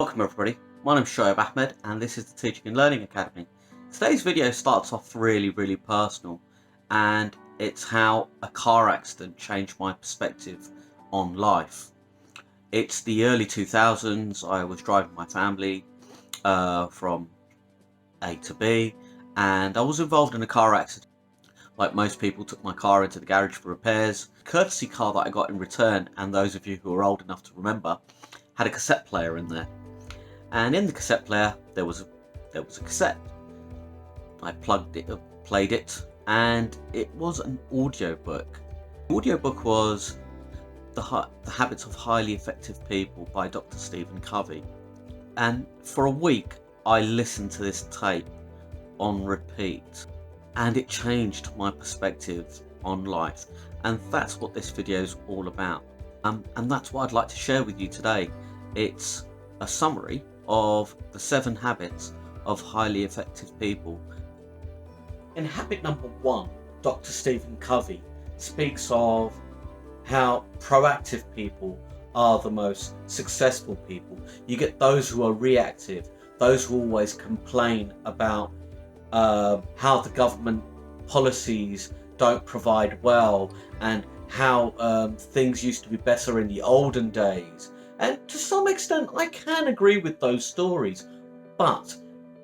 Welcome everybody, my name is Shoaib Ahmed and this is the Teaching and Learning Academy. Today's video starts off really personal, and it's how a car accident changed my perspective on life. It's the early 2000s, I was driving my family from A to B, and I was involved in a car accident. Like most people, took my car into the garage for repairs. The courtesy car that I got in return, and those of you who are old enough to remember, had a cassette player in there. And in the cassette player there was a cassette. I plugged it up, played it, and it was an audiobook. The audiobook was The Habits of Highly Effective People by Dr. Stephen Covey. And for a week I listened to this tape on repeat, and it changed my perspective on life. And that's what this video is all about. And that's what I'd like to share with you today. It's a summary of the 7 habits of highly effective people. In habit number 1, Dr. Stephen Covey speaks of how proactive people are the most successful people. You get those who are reactive, those who always complain about how the government policies don't provide well, and how things used to be better in the olden days. And to some extent I can agree with those stories, but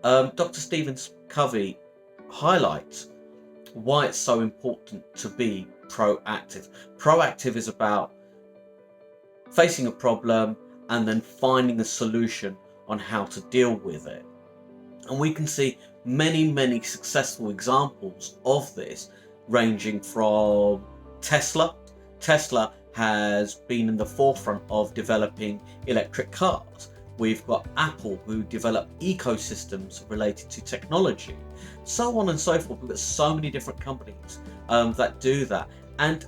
Dr. Stephen Covey highlights why it's so important to be proactive. Proactive is about facing a problem and then finding a solution on how to deal with it. And we can see many successful examples of this, ranging from Tesla. Tesla has been in the forefront of developing electric cars. We've got Apple, who develop ecosystems related to technology, so on and so forth. We've got so many different companies that do that, and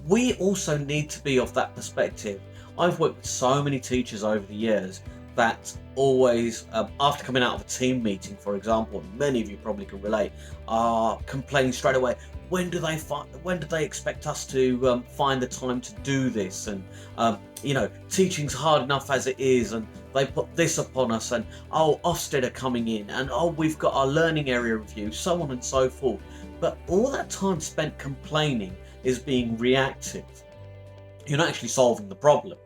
we also need to be of that perspective. I've worked with so many teachers over the years that always, after coming out of a team meeting, for example, and many of you probably can relate, are complaining straight away. When do they expect us to find the time to do this? And teaching's hard enough as it is, and they put this upon us, and Ofsted are coming in, and we've got our learning area review, so on and so forth. But all that time spent complaining is being reactive. You're not actually solving the problem.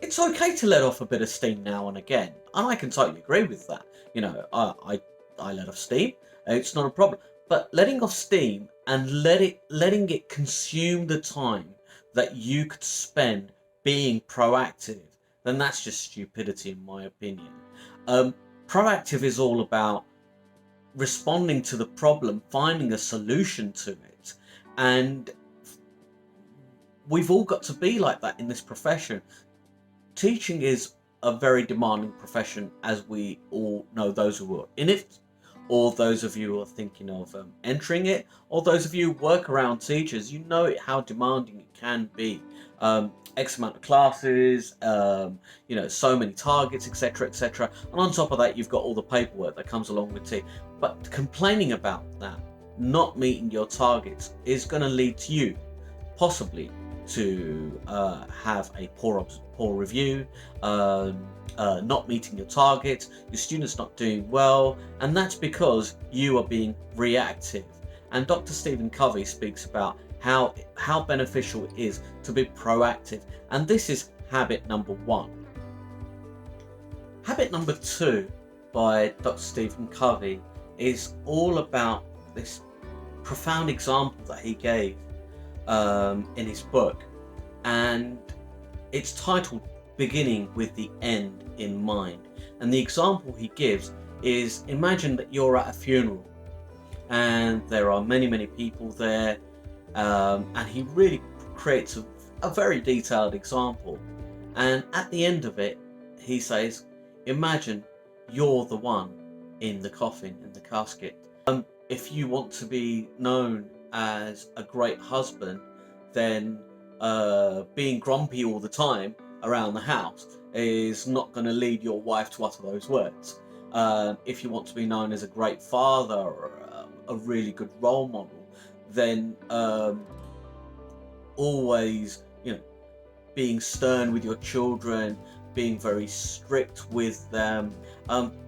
It's okay to let off a bit of steam now and again, and I can totally agree with that. I let off steam, it's not a problem. But letting off steam and letting it consume the time that you could spend being proactive, then that's just stupidity in my opinion. Proactive is all about responding to the problem, finding a solution to it, and we've all got to be like that in this profession. Teaching is a very demanding profession, as we all know, those who are in it, or those of you who are thinking of entering it, or those of you who work around teachers. You know how demanding it can be. X amount of classes, so many targets, etc. And on top of that, you've got all the paperwork that comes along with it. But complaining about that, not meeting your targets, is going to lead to you possibly to have a poor review, not meeting your target, your students not doing well, and that's because you are being reactive. And Dr. Stephen Covey speaks about how beneficial it is to be proactive, and this is habit number 1. Habit number 2 by Dr. Stephen Covey is all about this profound example that he gave in his book, and it's titled Beginning with the End in Mind. And the example he gives is, imagine that you're at a funeral and there are many people there, and he really creates a very detailed example. And at the end of it, he says, imagine you're the one in the coffin, in the casket. If you want to be known as a great husband, then being grumpy all the time around the house is not going to lead your wife to utter those words. If you want to be known as a great father or a really good role model, then always being stern with your children, being very strict with them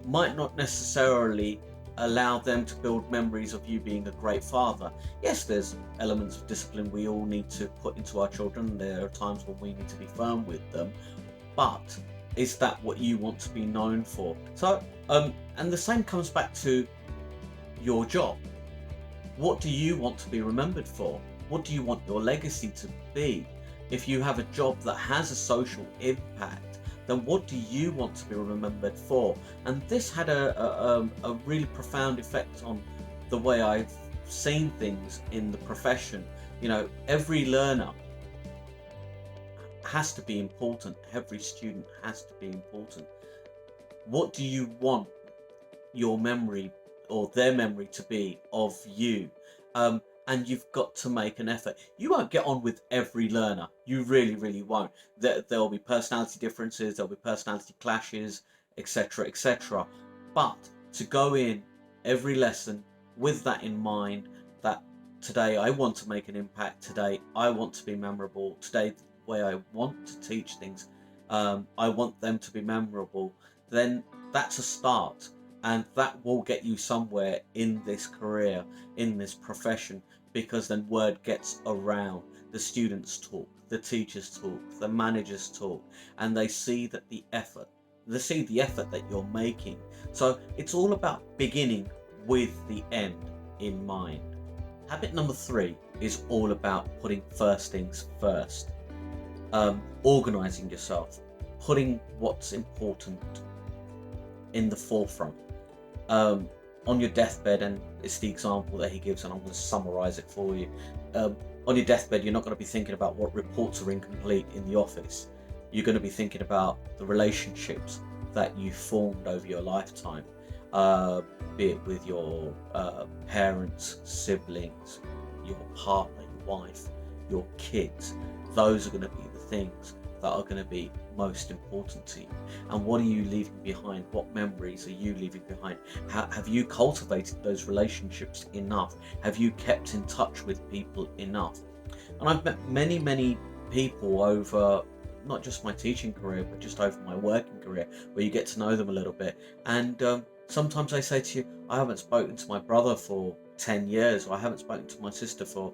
might not necessarily allow them to build memories of you being a great father. Yes, there's elements of discipline we all need to put into our children. There are times when we need to be firm with them, but is that what you want to be known for? So and the same comes back to your job. What do you want to be remembered for? What do you want your legacy to be? If you have a job that has a social impact, then what do you want to be remembered for? And this had a really profound effect on the way I've seen things in the profession. You know, every learner has to be important. Every student has to be important. What do you want your memory or their memory to be of you? And you've got to make an effort. You won't get on with every learner. You really won't. There'll be personality differences, there'll be personality clashes, etc., etc. But to go in every lesson with that in mind, that today I want to make an impact, today I want to be memorable, today the way I want to teach things, I want them to be memorable, then that's a start. And that will get you somewhere in this career, in this profession, because then word gets around. The students talk, the teachers talk, the managers talk, and they see that the effort that you're making. So it's all about beginning with the end in mind. Habit number 3 is all about putting first things first. Organizing yourself, putting what's important in the forefront. On your deathbed, and it's the example that he gives, and I'm going to summarize it for you. On your deathbed, you're not going to be thinking about what reports are incomplete in the office. You're going to be thinking about the relationships that you formed over your lifetime, be it with your parents, siblings, your partner, your wife, your kids. Those are going to be the things that are going to be most important to you. And what are you leaving behind? What memories are you leaving behind? Have you cultivated those relationships enough? Have you kept in touch with people enough? And I've met many people over not just my teaching career, but just over my working career, where you get to know them a little bit. And sometimes they say to you, I haven't spoken to my brother for 10 years, or I haven't spoken to my sister for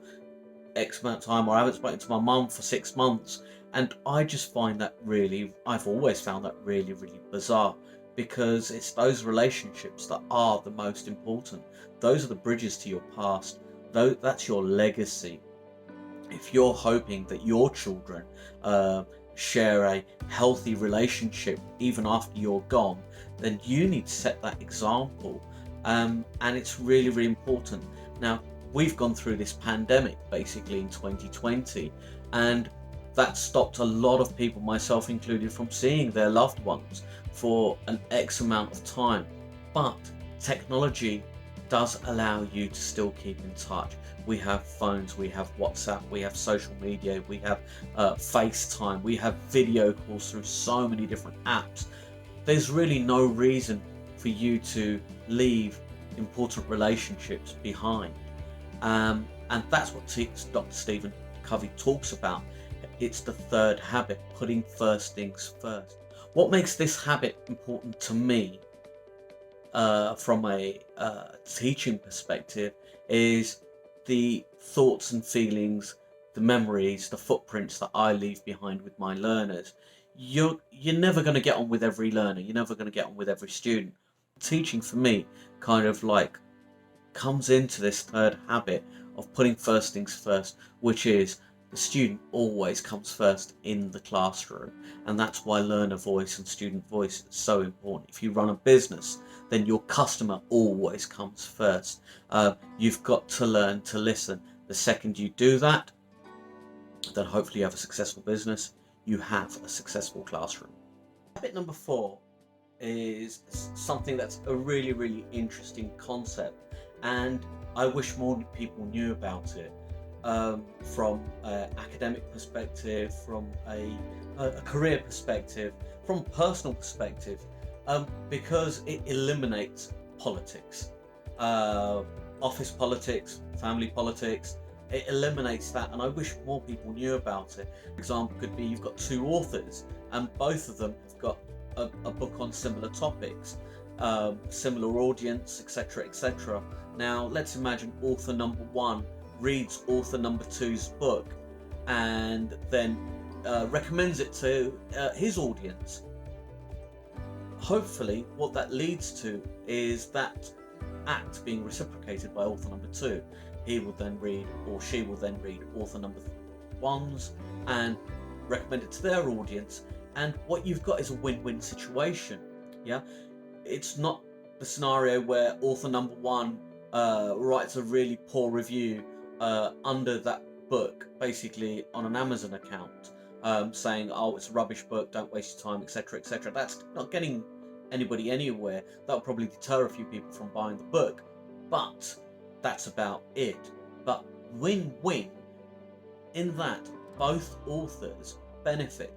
X amount of time, or I haven't spoken to my mum for 6 months. And I just find that I've always found that really bizarre, because it's those relationships that are the most important. Those are the bridges to your past. That's your legacy. If you're hoping that your children share a healthy relationship even after you're gone, then you need to set that example. And it's really important. Now, we've gone through this pandemic basically in 2020, and that stopped a lot of people, myself included, from seeing their loved ones for an X amount of time. But technology does allow you to still keep in touch. We have phones, we have WhatsApp, we have social media, we have FaceTime, we have video calls through so many different apps. There's really no reason for you to leave important relationships behind. And that's what Dr. Stephen Covey talks about. It's the third habit, putting first things first. What makes this habit important to me from a teaching perspective is the thoughts and feelings, the memories, the footprints that I leave behind with my learners. You're never going to get on with every learner. You're never going to get on with every student. Teaching for me kind of like comes into this third habit of putting first things first, which is the student always comes first in the classroom. And that's why learner voice and student voice is so important. If you run a business, then your customer always comes first. You've got to learn to listen. The second you do that, then hopefully you have a successful business, you have a successful classroom. Habit number 4 is something that's a really interesting concept, and I wish more people knew about it. From an academic perspective, from a career perspective, from a personal perspective, because it eliminates politics, office politics, family politics. It eliminates that, and I wish more people knew about it. For example, could be you've got 2 authors, and both of them have got a book on similar topics, similar audience, etc., etc. Now, let's imagine author number one reads author number two's book and then recommends it to his audience. Hopefully, what that leads to is that act being reciprocated by author number two. He will then read, or she will then read, author number one's and recommend it to their audience, and what you've got is a win-win situation. Yeah, it's not the scenario where author number one writes a really poor review under that book, basically on an Amazon account, saying, oh, it's a rubbish book, don't waste your time, etc., etc. That's not getting anybody anywhere. That'll probably deter a few people from buying the book, but that's about it. But win-win in that both authors benefit.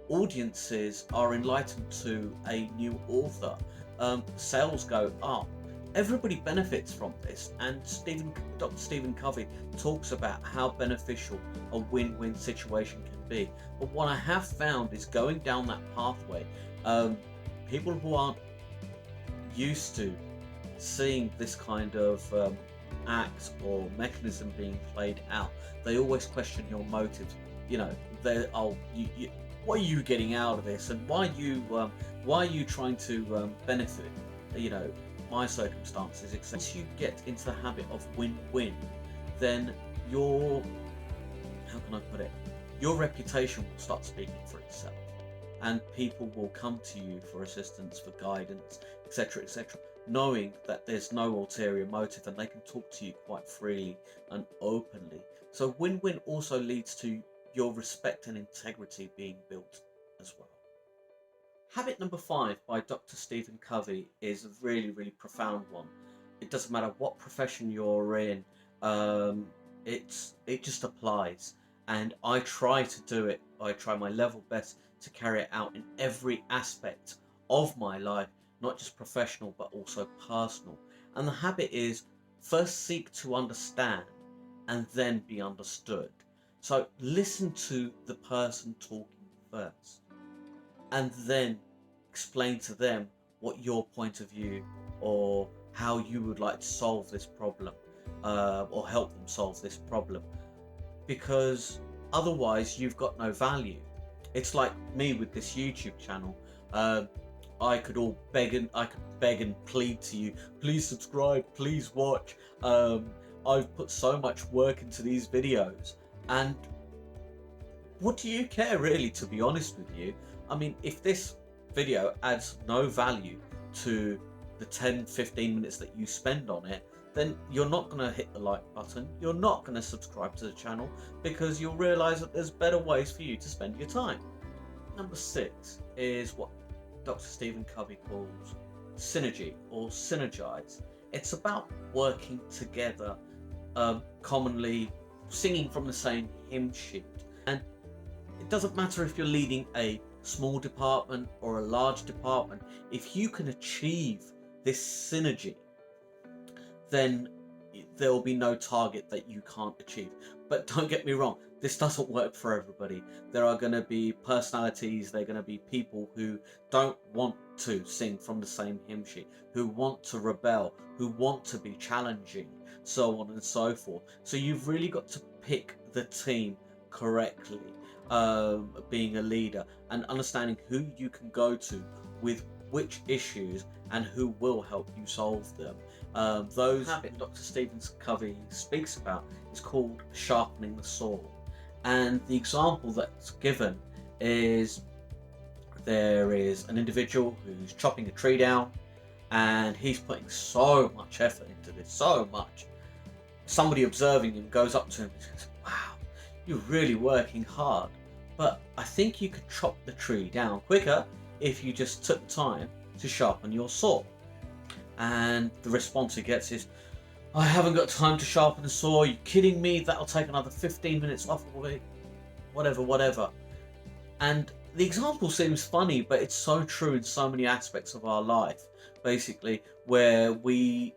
Audiences are enlightened to a new author. Sales go up. Everybody benefits from this, and Dr. Stephen Covey talks about how beneficial a win-win situation can be. But what I have found is going down that pathway, people who aren't used to seeing this kind of act or mechanism being played out, they always question your motives. You know, they what are you getting out of this, and why are you trying to benefit? You know, my circumstances. Once you get into the habit of win-win, then your, how can I put it? Your reputation will start speaking for itself, and people will come to you for assistance, for guidance, etc., etc., knowing that there's no ulterior motive, and they can talk to you quite freely and openly. So win-win also leads to your respect and integrity being built as well. Habit number 5 by Dr. Stephen Covey is a really, really profound one. It doesn't matter what profession you're in, it just applies. And I try to do it. I try my level best to carry it out in every aspect of my life, not just professional, but also personal. And the habit is first seek to understand and then be understood. So listen to the person talking first, and then explain to them what your point of view or how you would like to solve this problem, or help them solve this problem, because otherwise you've got no value. It's like me with this YouTube channel. I could beg and plead to you, please subscribe, please watch. I've put so much work into these videos, and what do you care really, to be honest with you? I mean, if this video adds no value to the 10-15 minutes that you spend on it, then you're not going to hit the like button, you're not going to subscribe to the channel, because you'll realize that there's better ways for you to spend your time. Number 6 is what Dr. Stephen Covey calls synergy or synergize. It's about working together, commonly singing from the same hymn sheet. And it doesn't matter if you're leading a small department or a large department. If you can achieve this synergy, then there will be no target that you can't achieve. But don't get me wrong, this doesn't work for everybody. There are going to be personalities, there are going to be people who don't want to sing from the same hymn sheet, who want to rebel, who want to be challenging, so on and so forth. So you've really got to pick the team correctly, being a leader, and understanding who you can go to with which issues and who will help you solve them. Those habit Dr. Stephen Covey speaks about is called sharpening the saw. And the example that's given is, there is an individual who's chopping a tree down, and he's putting so much effort into this, so much. Somebody observing him goes up to him and says, wow, you're really working hard, but I think you could chop the tree down quicker if you just took time to sharpen your saw. And the response he gets is, I haven't got time to sharpen the saw, are you kidding me? That'll take another 15 minutes off of it, whatever. And the example seems funny, but it's so true in so many aspects of our life, basically, where we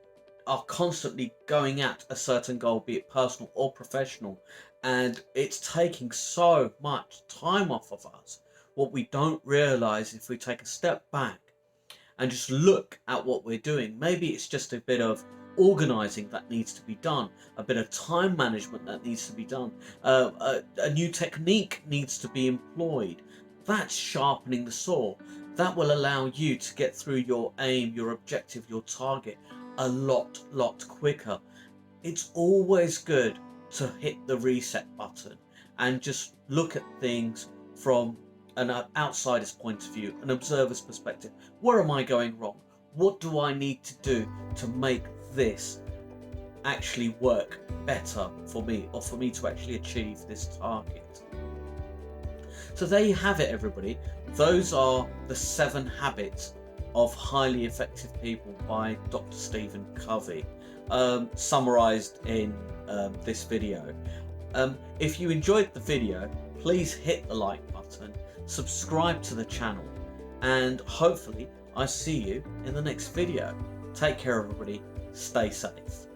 are constantly going at a certain goal, be it personal or professional, and it's taking so much time off of us. what we don't realize, if we take a step back and just look at what we're doing, maybe it's just a bit of organizing that needs to be done, a bit of time management that needs to be done, a new technique needs to be employed. That's sharpening the saw. That will allow you to get through your aim, your objective, your target a lot quicker. It's always good to hit the reset button and just look at things from an outsider's point of view, an observer's perspective. Where am I going wrong? What do I need to do to make this actually work better for me, or for me to actually achieve this target? So there you have it, everybody. Those are the 7 habits of highly effective people by Dr. Stephen Covey, summarized in this video. If you enjoyed the video, please hit the like button, subscribe to the channel, and hopefully I see you in the next video. Take care, everybody. Stay safe.